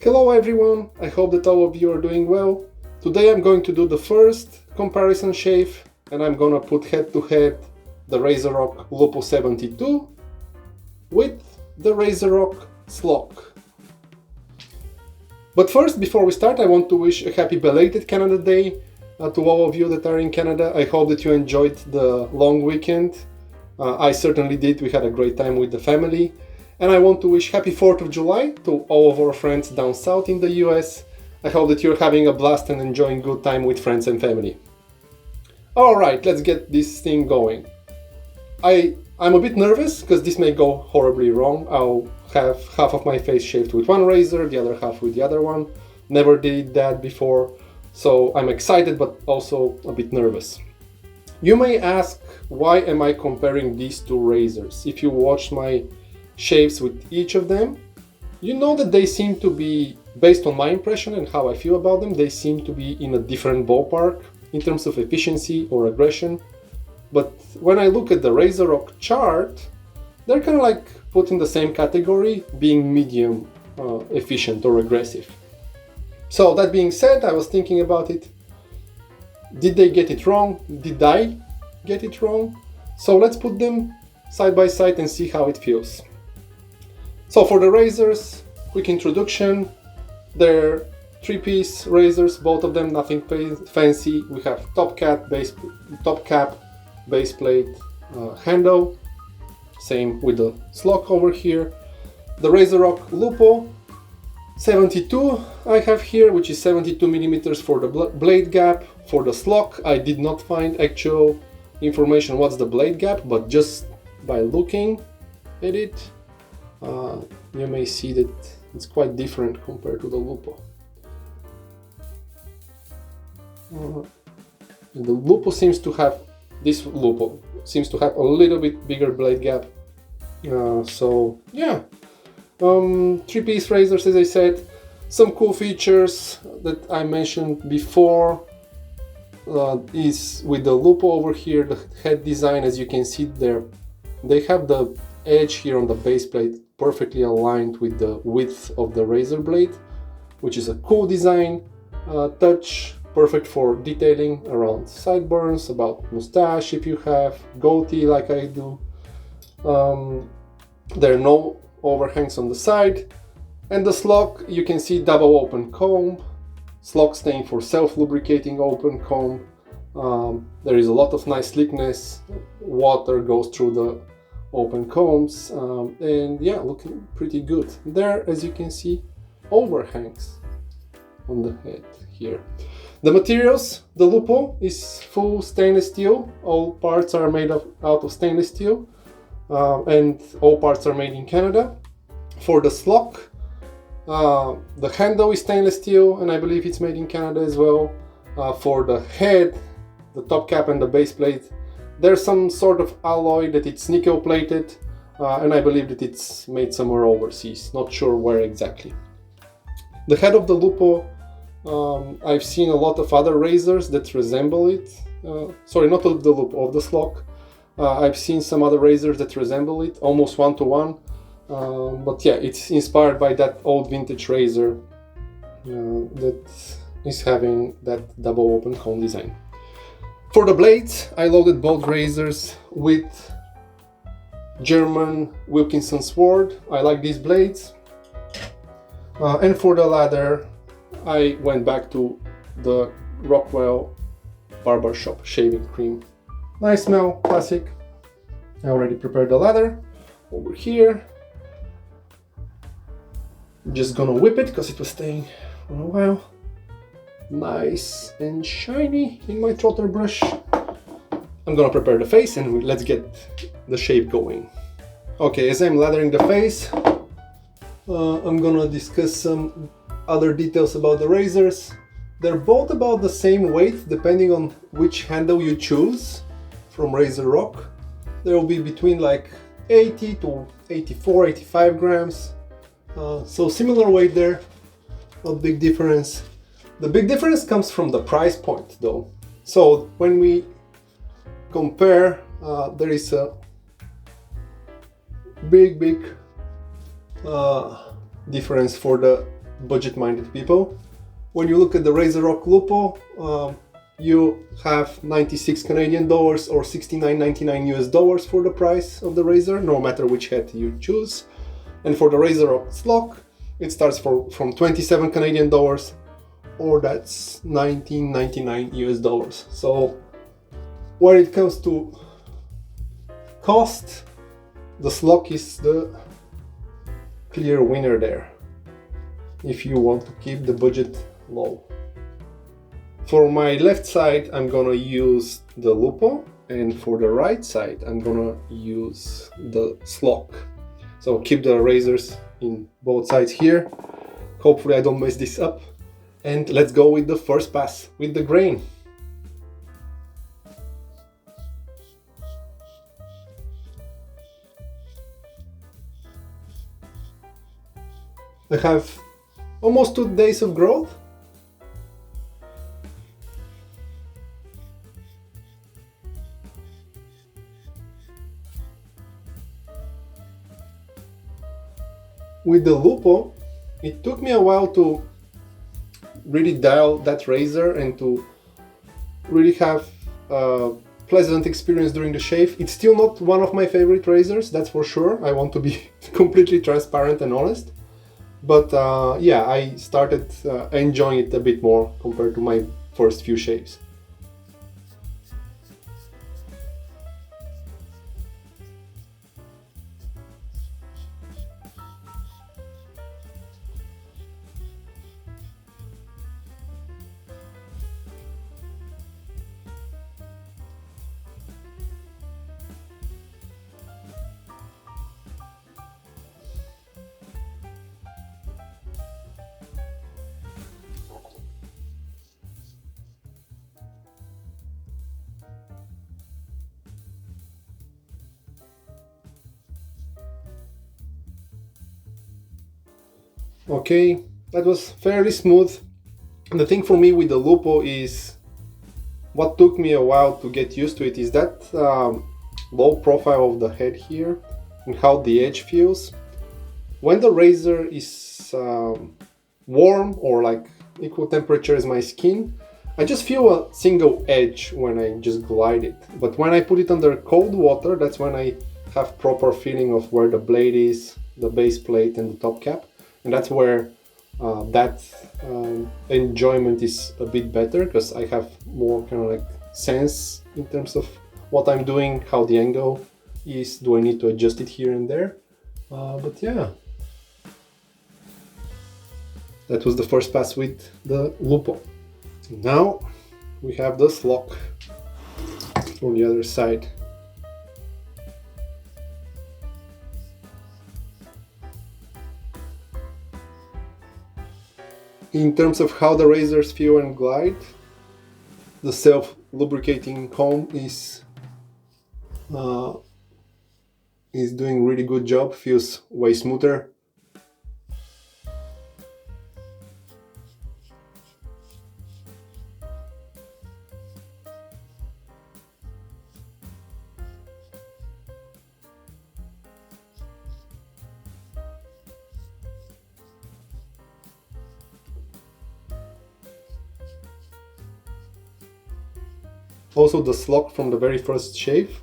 Hello everyone, I hope that all of you are doing well. Today I'm going to do the first comparison shave and I'm gonna put head to head the RazoRock Lupo 72 with the RazoRock SLOC. But first, before we start, I want to wish a happy belated Canada Day to all of you that are in Canada. I hope that you enjoyed the long weekend. I certainly did. We had a great time with the family. And I want to wish happy 4th of July to all of our friends down south in the US. I hope that you're having a blast and enjoying good time with friends and family. Alright, let's get this thing going. I'm a bit nervous because this may go horribly wrong. I'll have half of my face shaved with one razor, the other half with the other one. Never did that before, so I'm excited but also a bit nervous. You may ask, why am I comparing these two razors? If you watched my shaves with each of them, you know that they seem to be, based on my impression and how I feel about them, they seem to be in a different ballpark in terms of efficiency or aggression. But when I look at the RazoRock chart, they're kind of like put in the same category, being medium efficient or aggressive. So that being said, I was thinking about it. Did they get it wrong? Did I get it wrong? So let's put them side by side and see how it feels. So for the razors, quick introduction. They're three-piece razors, both of them, nothing fancy. We have top cap, base plate, handle. Same with the SLOC over here. The RazoRock Lupo 72 I have here, which is 72 millimeters for the blade gap. For the SLOC, I did not find actual information what's the blade gap, but just by looking at it, you may see that it's quite different compared to the Lupo. The Lupo seems to have, this Lupo seems to have a little bit bigger blade gap. So yeah, three-piece razors, as I said. Some cool features that I mentioned before is with the Lupo over here, the head design. As you can see there, they have the edge here on the base plate perfectly aligned with the width of the razor blade, which is a cool design touch. Perfect for detailing around sideburns, about mustache if you have, goatee like I do. There are no overhangs on the side. And the SLOC, you can see double open comb. SLOC standing for self-lubricating open comb. There is a lot of nice slickness. Water goes through the open combs. And yeah, looking pretty good. There, as you can see, overhangs on the head here. The materials, the Lupo is full stainless steel. All parts are made out of stainless steel, and all parts are made in Canada. For the SLOC, the handle is stainless steel, and I believe it's made in Canada as well. For the head, the top cap and the base plate, there's some sort of alloy that it's nickel plated, and I believe that it's made somewhere overseas. Not sure where exactly. The head of the Lupo, I've seen a lot of other razors that resemble it. Sorry, not of the Lupo, of the SLOC. I've seen some other razors that resemble it, almost one-to-one. But yeah, it's inspired by that old vintage razor that is having that double open comb design. For the blades, I loaded both razors with German Wilkinson sword. I like these blades. And for the lather, I went back to the Rockwell Barbershop shaving cream. Nice smell, classic. I already prepared the lather over here. I'm just gonna whip it because it was staying for a while. Nice and shiny in my trotter brush. I'm gonna prepare the face and let's get the shave going. Okay, as I'm lathering the face, I'm gonna discuss some other details about the razors. They're both about the same weight depending on which handle you choose from RazoRock. There will be between like 80 to 84, 85 grams. So similar weight there, not big difference. The big difference comes from the price point though. So when we compare, there is a big difference for the budget-minded people. When you look at the RazoRock Lupo, you have 96 Canadian dollars or 69.99 US dollars for the price of the razor, no matter which head you choose. And for the RazoRock SLOC, it starts from 27 Canadian dollars, or that's 19.99 US dollars. So when it comes to cost, the SLOC is the clear winner there, if you want to keep the budget low. For my left side, I'm gonna use the Lupo, and for the right side, I'm gonna use the SLOC. So keep the razors in both sides here. Hopefully I don't mess this up. And let's go with the first pass with the grain. I have almost 2 days of growth. With the Lupo, it took me a while to really dial that razor and to really have a pleasant experience during the shave. It's still not one of my favorite razors, that's for sure. I want to be completely transparent and honest. But yeah, I started enjoying it a bit more compared to my first few shaves. Okay, that was fairly smooth. And the thing for me with the Lupo is, what took me a while to get used to it is that low profile of the head here and how the edge feels. When the razor is warm or like equal temperature as my skin, I just feel a single edge when I just glide it. But when I put it under cold water, that's when I have proper feeling of where the blade is, the base plate and the top cap. And that's where that enjoyment is a bit better, because I have more kind of like sense in terms of what I'm doing, how the angle is, do I need to adjust it here and there. But yeah, that was the first pass with the Lupo. Now we have the SLOC on the other side. In terms of how the razors feel and glide, the self-lubricating comb is doing really good job, feels way smoother. Also the SLOC from the very first shave,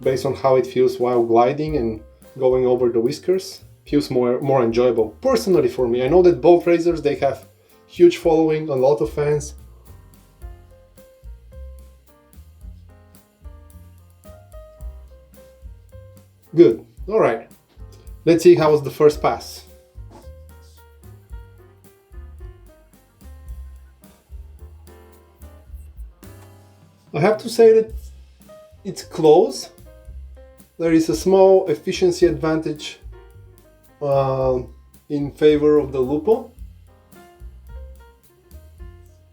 based on how it feels while gliding and going over the whiskers, feels more enjoyable. Personally for me, I know that both razors, they have huge following, a lot of fans. Good, alright. Let's see how was the first pass. I have to say that it's close. There is a small efficiency advantage in favor of the Lupo.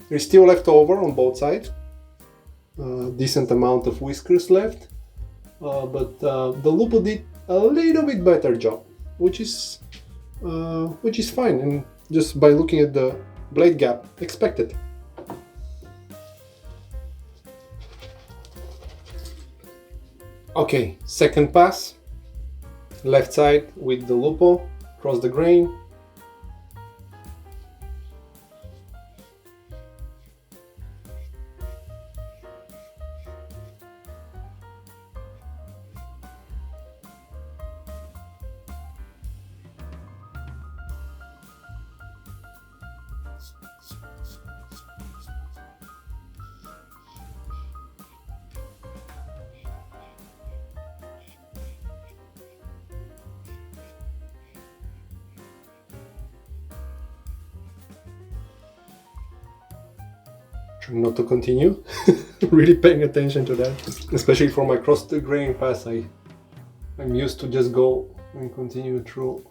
There's still left over on both sides. Decent amount of whiskers left. But the Lupo did a little bit better job, which is fine, and just by looking at the blade gap, expected. Okay, second pass, left side with the Lupo, cross the grain. Trying not to continue. Really paying attention to that. Especially for my cross grain pass, I'm used to just go and continue through.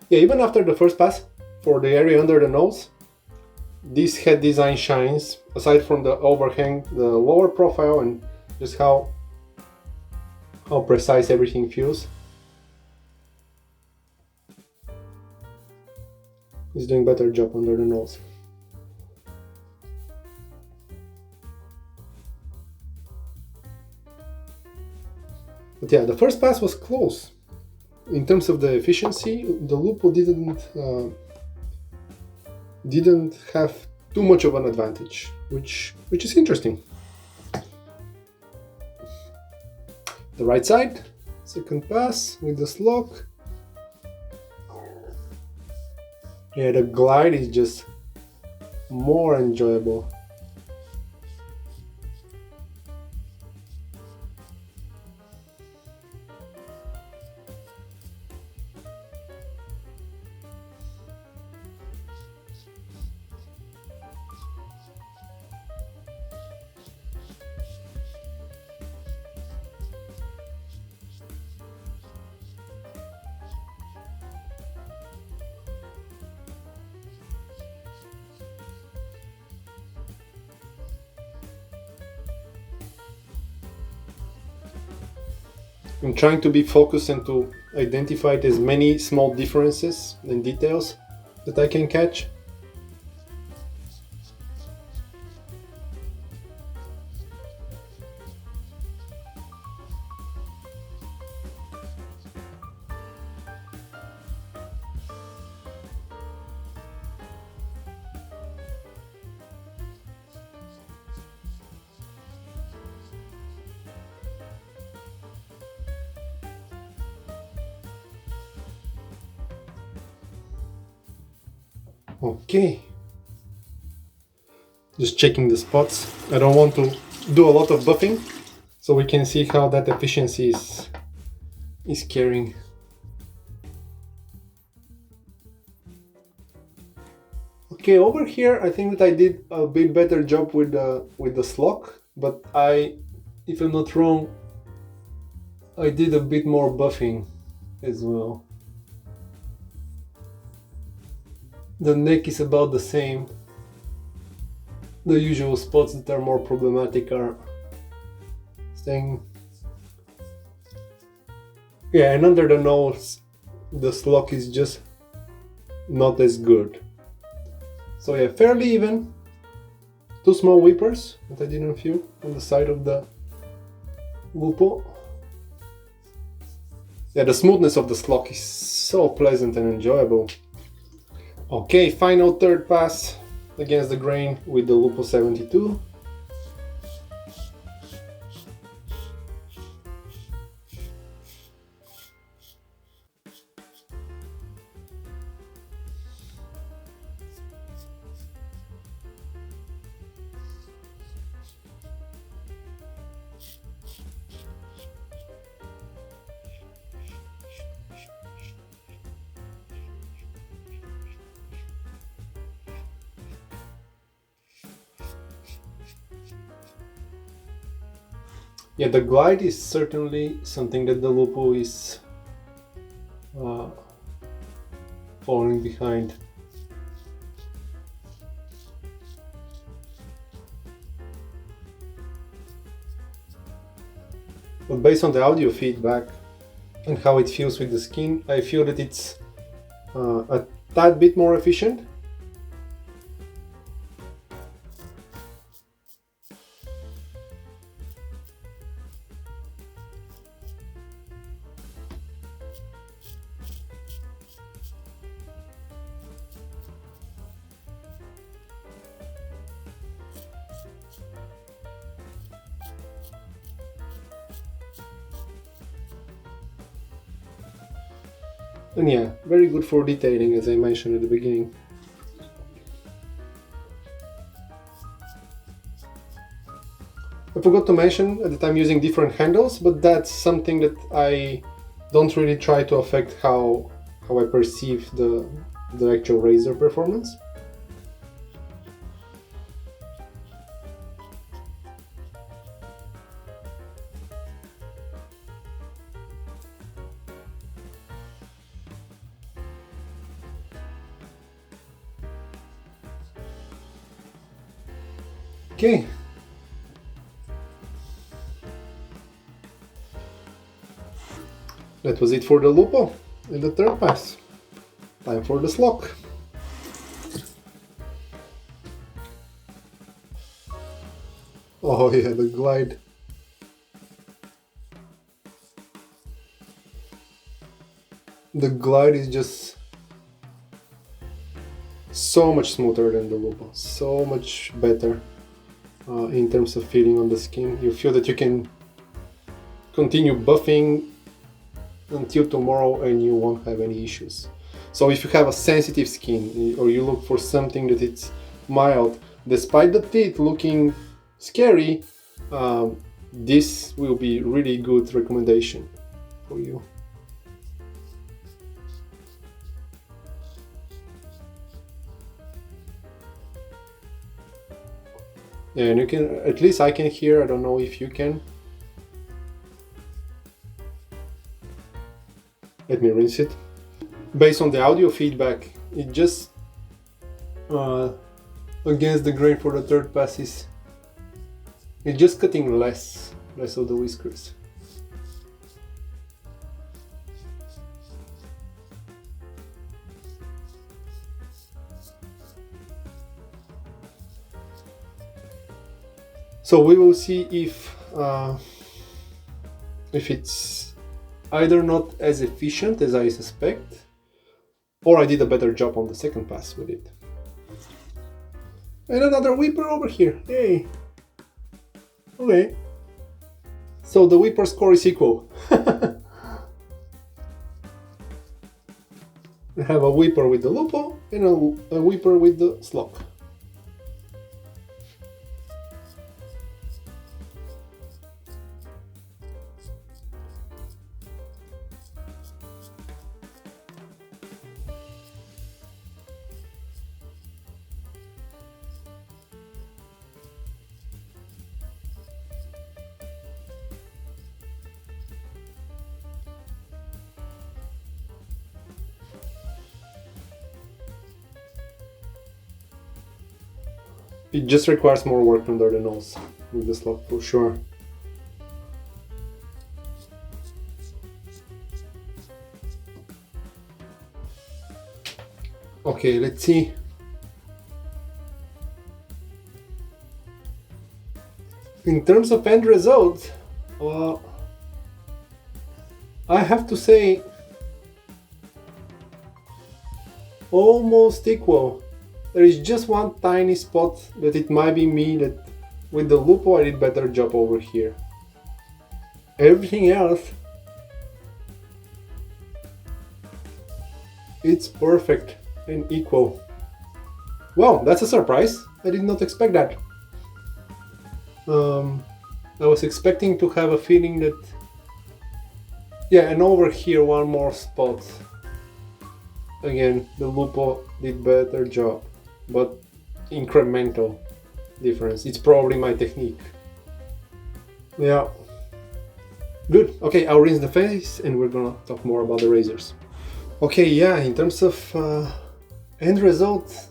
Yeah, even after the first pass, for the area under the nose, this head design shines, aside from the overhang, the lower profile, and just how precise everything feels. He's doing a better job under the nose. But yeah, the first pass was close. In terms of the efficiency, the Lupo didn't have too much of an advantage, which is interesting. The right side, second pass with the SLOC. Yeah, the glide is just more enjoyable. I'm trying to be focused and to identify as many small differences and details that I can catch. Okay, just checking the spots. I don't want to do a lot of buffing, so we can see how that efficiency is carrying. Okay, over here I think that I did a bit better job with the SLOC, but if I'm not wrong, I did a bit more buffing as well. The neck is about the same. The usual spots that are more problematic are staying. Yeah, and under the nose, the SLOC is just not as good. So yeah, fairly even. Two small whippers that I didn't feel on the side of the Lupo. Yeah, the smoothness of the SLOC is so pleasant and enjoyable. Okay, final third pass against the grain with the Lupo 72. Yeah, the glide is certainly something that the Lupo is falling behind. But based on the audio feedback and how it feels with the skin, I feel that it's a tad bit more efficient. And yeah, very good for detailing, as I mentioned at the beginning. I forgot to mention that I'm using different handles, but that's something that I don't really try to affect how I perceive the actual razor performance. Okay. That was it for the Lupo in the third pass. Time for the SLOC. Oh yeah, the glide. The glide is just so much smoother than the Lupo, so much better in terms of feeling on the skin. You feel that you can continue buffing until tomorrow and you won't have any issues. So if you have a sensitive skin or you look for something that it's mild, despite the teeth looking scary, this will be really good recommendation for you. And you can, at least I can hear, I don't know if you can. Let me rinse it. Based on the audio feedback, it just against the grain for the third pass is it's just cutting less of the whiskers. So we will see if it's either not as efficient as I suspect, or I did a better job on the second pass with it. And another whipper over here, yay! Okay, so the whipper score is equal. I have a whipper with the Lupo and a whipper with the SLOC. It just requires more work under the nose with the SLOC for sure. Okay, let's see. In terms of end result, I have to say almost equal. There is just one tiny spot that it might be me that with the Lupo I did better job over here. Everything else, it's perfect and equal. Wow, that's a surprise. I did not expect that. I was expecting to have a feeling that, yeah, and over here one more spot. Again, the Lupo did better job, but incremental difference. It's probably my technique. Yeah, good. Okay, I'll rinse the face and we're gonna talk more about the razors. Okay, yeah, in terms of end result,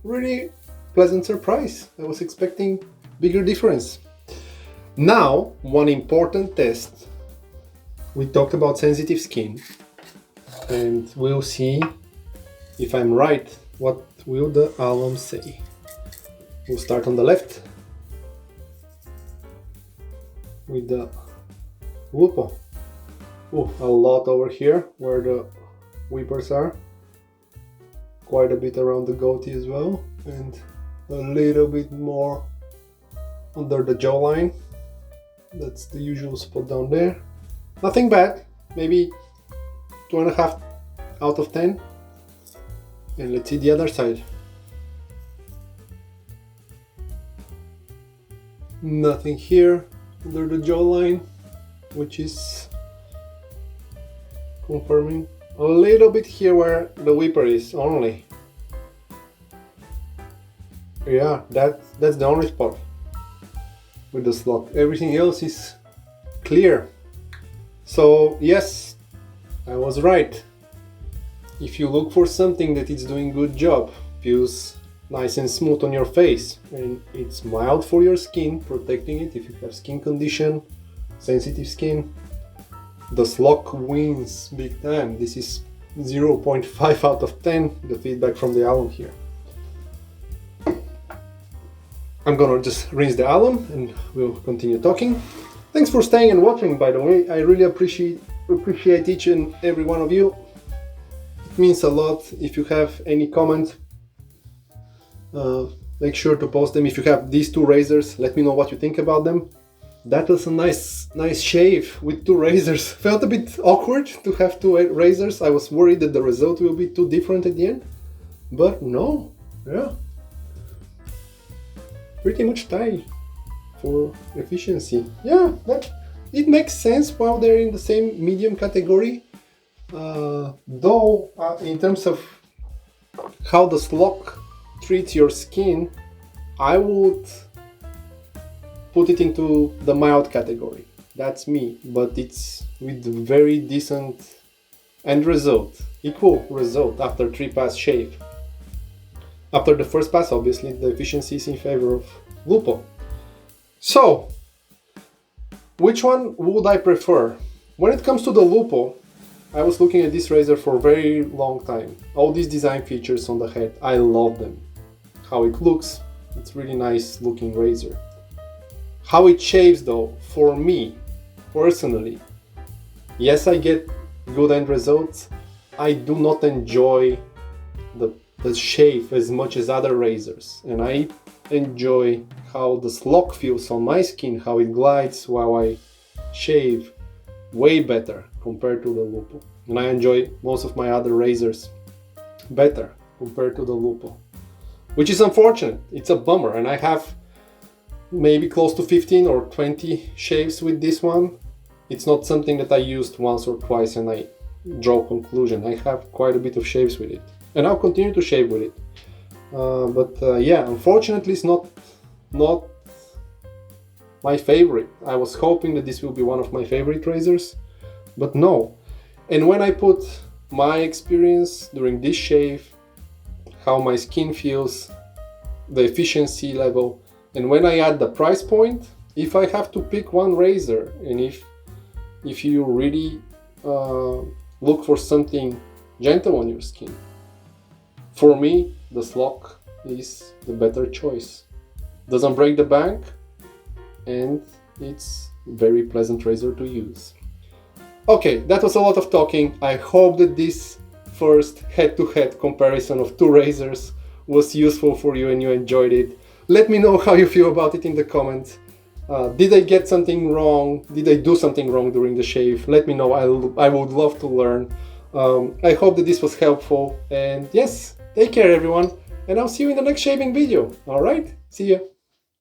really pleasant surprise. I was expecting bigger difference. Now, one important test. We talked about sensitive skin and we'll see if I'm right. What will the Alum say? We'll start on the left with the Lupo. Oh, a lot over here where the whippers are. Quite a bit around the goatee as well, and a little bit more under the jawline. That's the usual spot down there. Nothing bad, maybe 2.5 out of 10. And let's see the other side. Nothing here under the jawline, which is confirming. A little bit here where the whipper is only. Yeah, that's the only spot with the SLOC. Everything else is clear. So yes, I was right. If you look for something that is doing good job, feels nice and smooth on your face, and it's mild for your skin, protecting it if you have skin condition, sensitive skin, the SLOC wins big time. This is 0.5 out of 10, the feedback from the Alum here. I'm gonna just rinse the Alum and we'll continue talking. Thanks for staying and watching, by the way. I really appreciate each and every one of you. It means a lot. If you have any comments, make sure to post them. If you have these two razors, let me know what you think about them. That was a nice shave with two razors. Felt a bit awkward to have two razors. I was worried that the result will be too different at the end, but no, yeah, pretty much tied for efficiency. Yeah, it makes sense while they're in the same medium category. Though in terms of how the SLOC treats your skin, I would put it into the mild category. That's me, but it's with very decent end result, equal result after 3-pass shave. After the first pass, obviously, the efficiency is in favor of Lupo. So, which one would I prefer? When it comes to the Lupo, I was looking at this razor for a very long time. All these design features on the head, I love them. How it looks, it's really nice looking razor. How it shaves though, for me, personally, yes, I get good end results. I do not enjoy the shave as much as other razors, and I enjoy how the SLOC feels on my skin, how it glides while I shave, way better compared to the Lupo. And I enjoy most of my other razors better compared to the Lupo, which is unfortunate. It's a bummer, and I have maybe close to 15 or 20 shaves with this one. It's not something that I used once or twice and I draw conclusion. I have quite a bit of shaves with it, and I'll continue to shave with it. Yeah, unfortunately it's not my favorite. I was hoping that this will be one of my favorite razors, but no. And when I put my experience during this shave, how my skin feels, the efficiency level, and when I add the price point, if I have to pick one razor, and if you really look for something gentle on your skin, for me, the SLOC is the better choice. Doesn't break the bank, and it's a very pleasant razor to use. Okay, that was a lot of talking. I hope that this first head-to-head comparison of two razors was useful for you and you enjoyed it. Let me know how you feel about it in the comments. Did I get something wrong? Did I do something wrong during the shave? Let me know. I would love to learn. I hope that this was helpful. And yes, take care everyone. And I'll see you in the next shaving video. Alright? See ya.